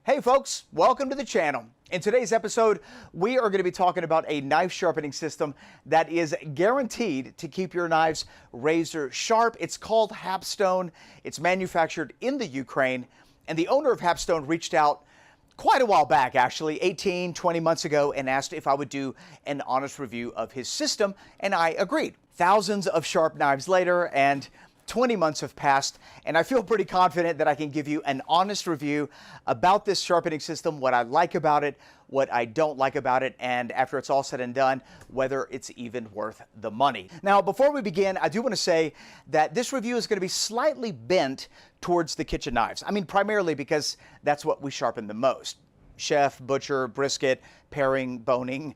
Hey folks, welcome to the channel. In today's episode, we are going to be talking about a knife sharpening system that is guaranteed to keep your knives razor sharp. It's called Hapstone. It's manufactured in the Ukraine, and the owner of Hapstone reached out quite a while back, actually 20 months ago, and asked if I would do an honest review of his system, and I agreed. Thousands of sharp knives later, and 20 months have passed, and I feel pretty confident that I can give you an honest review about this sharpening system, what I like about it, what I don't like about it, and after it's all said and done, whether it's even worth the money. Now, before we begin, I do want to say that this review is going to be slightly bent towards the kitchen knives. I mean, primarily because that's what we sharpen the most. Chef, butcher, brisket, paring, boning,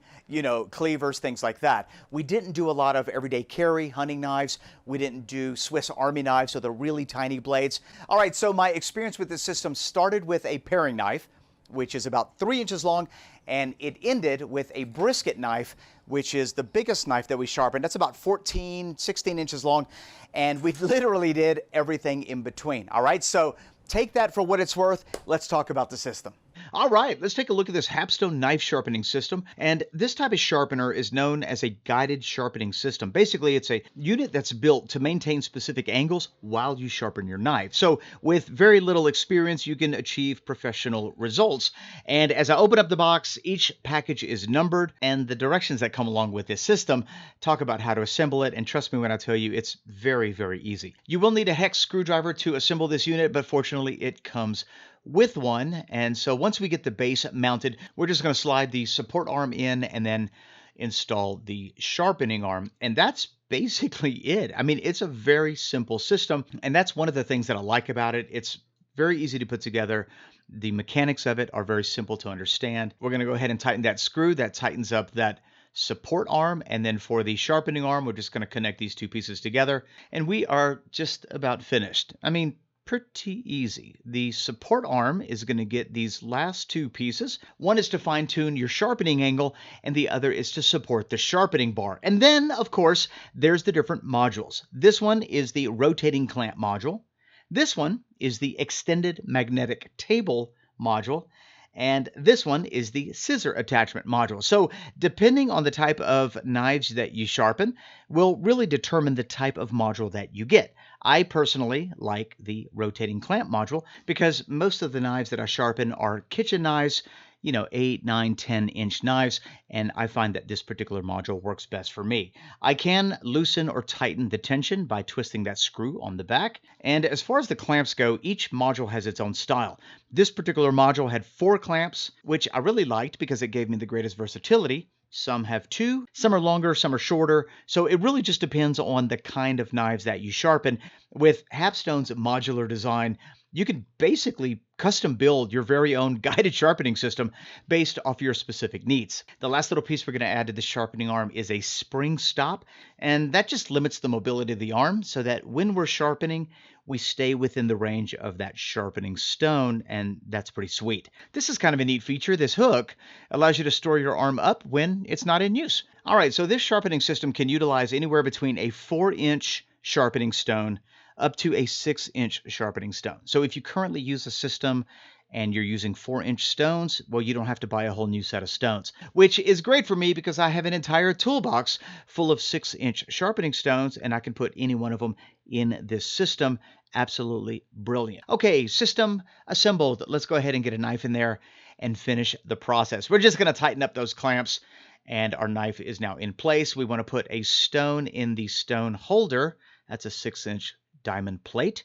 cleavers, things like that. We didn't do a lot of everyday carry, hunting knives. We didn't do Swiss Army knives, so the really tiny blades. All right, so my experience with this system started with a paring knife, which is about 3 inches long, and it ended with a brisket knife, which is the biggest knife that we sharpen. That's about 14, 16 inches long, and we literally did everything in between. All right, so take that for what it's worth. Let's talk about the system. All right, let's take a look at this Hapstone knife sharpening system. And this type of sharpener is known as a guided sharpening system. Basically, it's a unit that's built to maintain specific angles while you sharpen your knife. So with very little experience, you can achieve professional results. And as I open up the box, each package is numbered, and the directions that come along with this system talk about how to assemble it. And trust me when I tell you, it's very, very easy. You will need a hex screwdriver to assemble this unit, but fortunately, it comes with one. And so once we get the base mounted, we're just going to slide the support arm in and then install the sharpening arm. And that's basically it. I mean, it's a very simple system. And that's one of the things that I like about it. It's very easy to put together. The mechanics of it are very simple to understand. We're going to go ahead and tighten that screw. That tightens up that support arm. And then for the sharpening arm, we're just going to connect these two pieces together. And we are just about finished. I mean, pretty easy. The support arm is going to get these last two pieces. One is to fine tune your sharpening angle, and the other is to support the sharpening bar. And then, of course, there's the different modules. This one is the rotating clamp module. This one is the extended magnetic table module. And this one is the scissor attachment module. So depending on the type of knives that you sharpen will really determine the type of module that you get. I personally like the rotating clamp module because most of the knives that I sharpen are kitchen knives, 8, 9, 10-inch knives, and I find that this particular module works best for me. I can loosen or tighten the tension by twisting that screw on the back. And as far as the clamps go, each module has its own style. This particular module had 4 clamps, which I really liked because it gave me the greatest versatility. Some have 2, some are longer, some are shorter. So it really just depends on the kind of knives that you sharpen. With Hapstone's modular design, you can basically custom build your very own guided sharpening system based off your specific needs. The last little piece we're going to add to the sharpening arm is a spring stop, and that just limits the mobility of the arm so that when we're sharpening, we stay within the range of that sharpening stone, and that's pretty sweet. This is kind of a neat feature. This hook allows you to store your arm up when it's not in use. All right, so this sharpening system can utilize anywhere between a 4-inch sharpening stone up to a 6-inch sharpening stone. So if you currently use a system and you're using 4-inch stones, well, you don't have to buy a whole new set of stones, which is great for me because I have an entire toolbox full of 6-inch sharpening stones, and I can put any one of them in this system. Absolutely brilliant. Okay, system assembled. Let's go ahead and get a knife in there and finish the process. We're just going to tighten up those clamps, and our knife is now in place. We want to put a stone in the stone holder. That's a 6-inch diamond plate.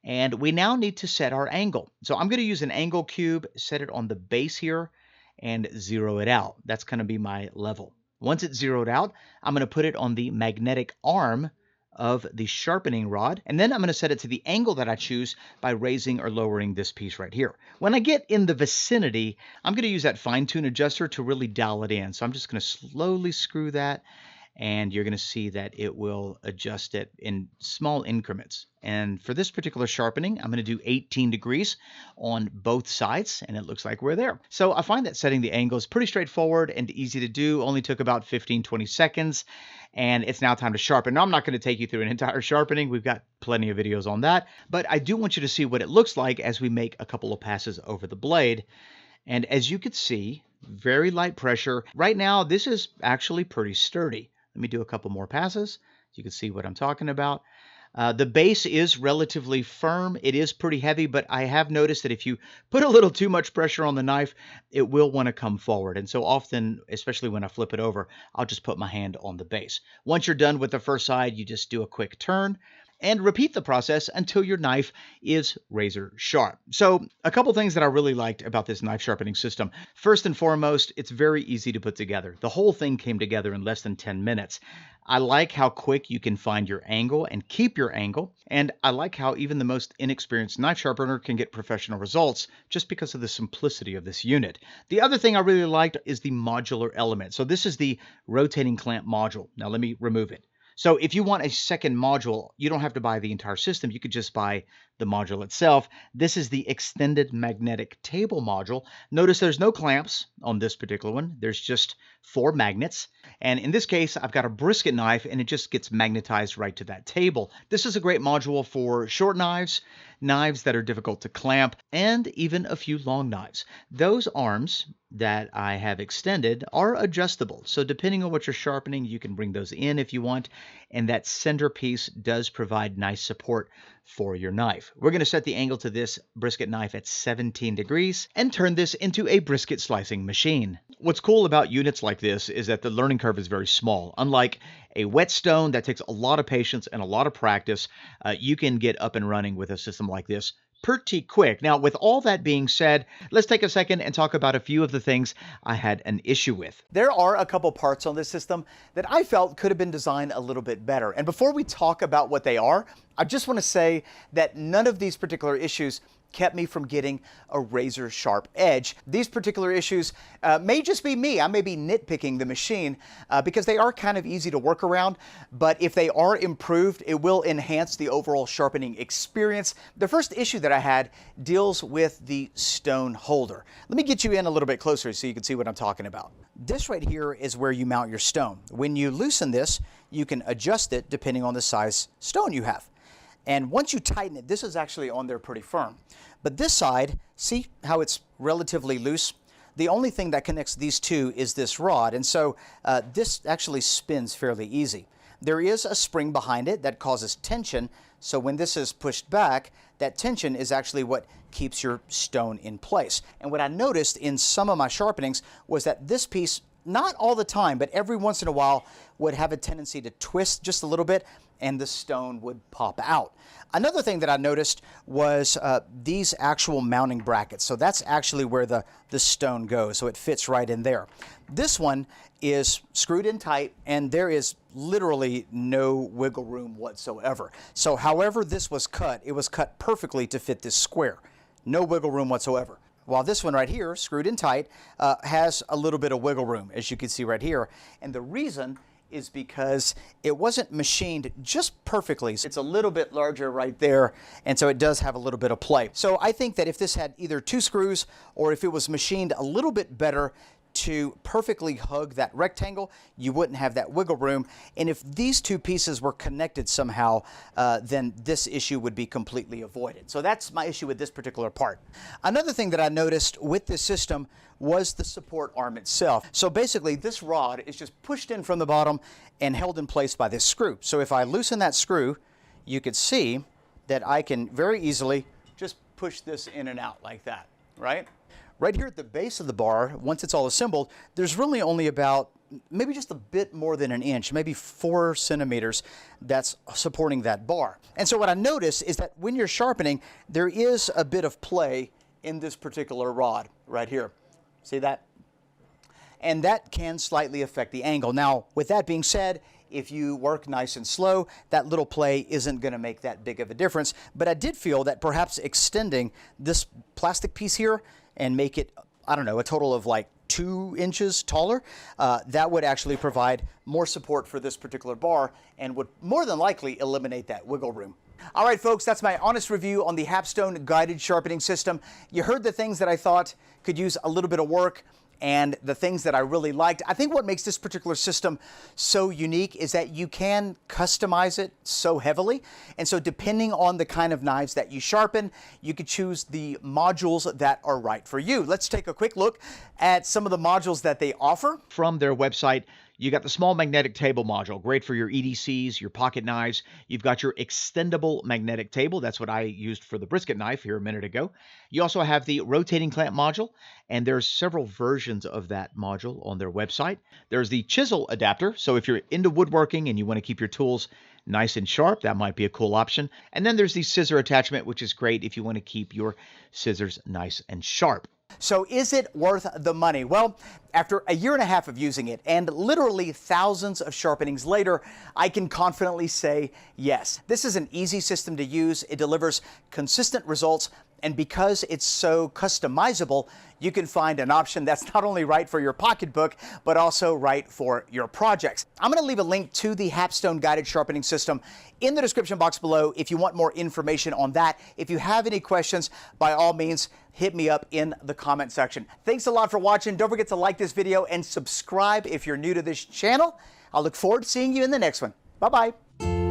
And we now need to set our angle. So I'm going to use an angle cube, set it on the base here, and zero it out. That's going to be my level. Once it's zeroed out, I'm going to put it on the magnetic arm of the sharpening rod, and then I'm going to set it to the angle that I choose by raising or lowering this piece right here. When I get in the vicinity, I'm going to use that fine-tune adjuster to really dial it in. So I'm just going to slowly screw that, and you're going to see that it will adjust it in small increments. And for this particular sharpening, I'm going to do 18 degrees on both sides, and it looks like we're there. So I find that setting the angle is pretty straightforward and easy to do. Only took about 15-20 seconds, and it's now time to sharpen. Now, I'm not going to take you through an entire sharpening. We've got plenty of videos on that, but I do want you to see what it looks like as we make a couple of passes over the blade. And as you can see, very light pressure. Right now, this is actually pretty sturdy. Let me do a couple more passes. You can see what I'm talking about. The base is relatively firm. It is pretty heavy, but I have noticed that if you put a little too much pressure on the knife, it will want to come forward. And so often, especially when I flip it over, I'll just put my hand on the base. Once you're done with the first side, you just do a quick turn and repeat the process until your knife is razor sharp. So a couple things that I really liked about this knife sharpening system. First and foremost, it's very easy to put together. The whole thing came together in less than 10 minutes. I like how quick you can find your angle and keep your angle. And I like how even the most inexperienced knife sharpener can get professional results just because of the simplicity of this unit. The other thing I really liked is the modular element. So this is the rotating clamp module. Now let me remove it. So if you want a second module, you don't have to buy the entire system. You could just buy the module itself. This is the extended magnetic table module. Notice there's no clamps on this particular one. There's just 4 magnets. And in this case, I've got a brisket knife, and it just gets magnetized right to that table. This is a great module for short knives, knives that are difficult to clamp, and even a few long knives. Those arms that I have extended are adjustable. So depending on what you're sharpening, you can bring those in if you want. And that centerpiece does provide nice support for your knife. We're going to set the angle to this brisket knife at 17 degrees and turn this into a brisket slicing machine. What's cool about units like this is that the learning curve is very small. Unlike a whetstone that takes a lot of patience and a lot of practice, you can get up and running with a system like this pretty quick. Now, with all that being said, let's take a second and talk about a few of the things I had an issue with. There are a couple parts on this system that I felt could have been designed a little bit better. And before we talk about what they are, I just want to say that none of these particular issues kept me from getting a razor sharp edge. These particular issues may just be me. I may be nitpicking the machine because they are kind of easy to work around, but if they are improved, it will enhance the overall sharpening experience. The first issue that I had deals with the stone holder. Let me get you in a little bit closer so you can see what I'm talking about. This right here is where you mount your stone. When you loosen this, you can adjust it depending on the size stone you have. And once you tighten it, this is actually on there pretty firm. But this side, see how it's relatively loose? The only thing that connects these two is this rod, and so this actually spins fairly easy. There is a spring behind it that causes tension, so when this is pushed back, that tension is actually what keeps your stone in place. And what I noticed in some of my sharpenings was that this piece, not all the time, but every once in a while, would have a tendency to twist just a little bit, and the stone would pop out. Another thing that I noticed was these actual mounting brackets. So that's actually where the stone goes, so it fits right in there. This one is screwed in tight, and there is literally no wiggle room whatsoever. So however this was cut, it was cut perfectly to fit this square. No wiggle room whatsoever. While this one right here, screwed in tight, has a little bit of wiggle room, as you can see right here. And the reason is because it wasn't machined just perfectly. It's a little bit larger right there, and so it does have a little bit of play. So I think that if this had either 2 screws or if it was machined a little bit better to perfectly hug that rectangle, you wouldn't have that wiggle room. And if these 2 pieces were connected somehow, then this issue would be completely avoided. So that's my issue with this particular part. Another thing that I noticed with this system was the support arm itself. So basically this rod is just pushed in from the bottom and held in place by this screw. So if I loosen that screw, you could see that I can very easily just push this in and out like that, right? Right here at the base of the bar, once it's all assembled, there's really only about maybe just a bit more than an inch, maybe 4 centimeters that's supporting that bar. And so what I notice is that when you're sharpening, there is a bit of play in this particular rod right here. See that? And that can slightly affect the angle. Now, with that being said, if you work nice and slow, that little play isn't going to make that big of a difference. But I did feel that perhaps extending this plastic piece here and make it, I don't know, a total of like 2 inches taller, that would actually provide more support for this particular bar and would more than likely eliminate that wiggle room. All right, folks, that's my honest review on the Hapstone guided sharpening system. You heard the things that I thought could use a little bit of work and the things that I really liked. I think what makes this particular system so unique is that you can customize it so heavily. And so depending on the kind of knives that you sharpen, you could choose the modules that are right for you. Let's take a quick look at some of the modules that they offer. From their website, you got the small magnetic table module, great for your EDCs, your pocket knives. You've got your extendable magnetic table. That's what I used for the brisket knife here a minute ago. You also have the rotating clamp module, and there's several versions of that module on their website. There's the chisel adapter. So if you're into woodworking and you want to keep your tools nice and sharp, that might be a cool option. And then there's the scissor attachment, which is great if you want to keep your scissors nice and sharp. So is it worth the money? Well, after a year and a half of using it and literally thousands of sharpenings later, I can confidently say yes. This is an easy system to use. It delivers consistent results. And because it's so customizable, you can find an option that's not only right for your pocketbook, but also right for your projects. I'm going to leave a link to the Hapstone guided sharpening system in the description box below if you want more information on that. If you have any questions, by all means, hit me up in the comment section. Thanks a lot for watching. Don't forget to like this video and subscribe if you're new to this channel. I'll look forward to seeing you in the next one. Bye-bye.